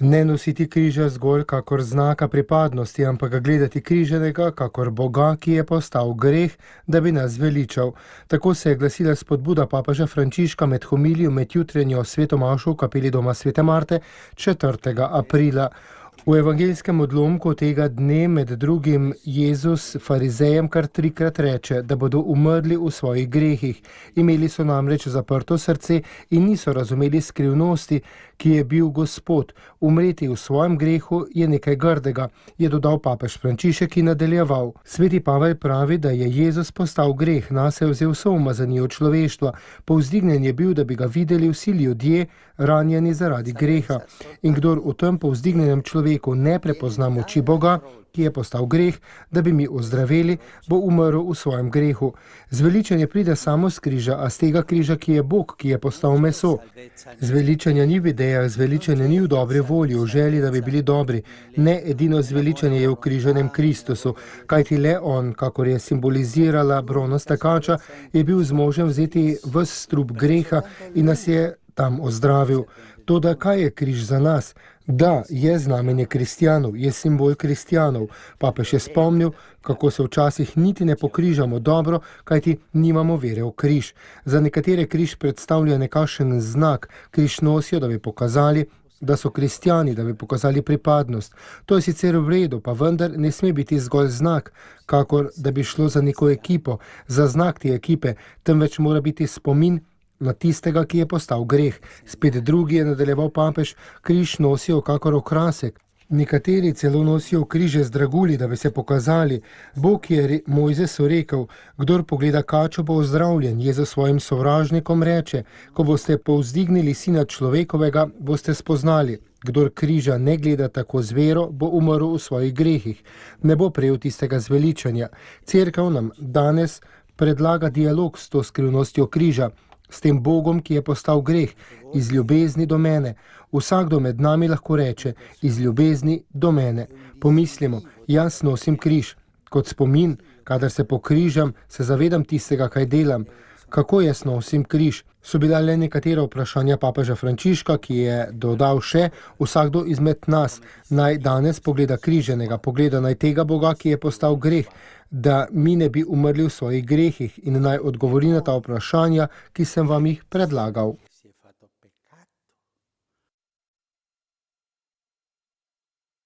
Ne nositi križa zgolj kakor znaka pripadnosti, ampak ga gledati križanega kakor Boga, ki je postal greh, da bi nas veličal. Tako se je glasila spodbuda papeža Frančiška med homilijo med jutrenjo sveto mašo v kapeli doma svete Marte 4. aprila. V evangeljskem odlomku tega dne med drugim Jezus farizejem kar 3-krat reče, da bodo umrli v svojih grehih. Imeli so namreč zaprto srce in niso razumeli skrivnosti, ki je bil Gospod. Umreti v svojem grehu je nekaj grdega, je dodal papež Frančišek in nadaljeval. Sveti Pavel pravi, da je Jezus postal greh, nase je vzel vso umazanijo človeštva. Povzdignjen je bil, da bi ga videli vsi ljudje, ranjeni zaradi greha. In kdor v tem povzdignjenem človeku ne prepozna moči Boga, ki je postal greh, da bi mi ozdraveli, bo umrl v svojem grehu. Zveličanje pride samo z križa, a z tega križa, ki je Bog, ki je postal meso. Zveličanje ni v idejah, zveličanje ni v dobri volji, v želji, da bi bili dobri. Ne, edino zveličanje je v križanem Kristusu, kajti le on, kakor je simbolizirala bronasta kača, je bil zmožen vzeti ves strup greha in nas je tam ozdravil. Toda kaj je križ za nas? Da, je znamenje kristjanov, je simbol kristjanov. Papež je spomnil, kako se včasih niti ne pokrižamo dobro, kajti nimamo vere v križ. Za nekatere križ predstavlja nekakšen znak, križ nosijo, da bi pokazali, da so kristjani, da bi pokazali pripadnost. To je sicer v redu, pa vendar ne sme biti zgolj znak, kakor da bi šlo za neko ekipo, za znak te ekipe, temveč mora biti spomin na tistega, ki je postal greh. Spet drugi je nadaljeval papež, križ nosijo kakor okrasek. Nekateri celo nosijo križe z dragulji, da bi se pokazali. Bog je Mojzesu rekel, kdor pogleda kačo, bo ozdravljen. Jezus svojim sovražnikom reče, ko boste povzdignili sina človekovega, boste spoznali. Kdor križa ne gleda tako z vero, bo umrl v svojih grehih. Ne bo prejel tistega zveličanja. Cerkev nam danes predlaga dialog s to skrivnostjo križa, s tem Bogom, ki je postal greh, iz ljubezni do mene. Vsakdo med nami lahko reče, iz ljubezni do mene. Pomislimo, jaz nosim križ. Kot spomin, kadar se pokrižam, se zavedam tistega, kaj delam. Kako jaz nosim križ? So bila le nekatera vprašanja papeža Frančiška, ki je dodal še, vsakdo izmed nas naj danes pogleda križenega, pogleda naj tega Boga, ki je postal greh, da mi ne bi umrli v svojih grehih in naj odgovori na ta vprašanja, ki sem vam jih predlagal.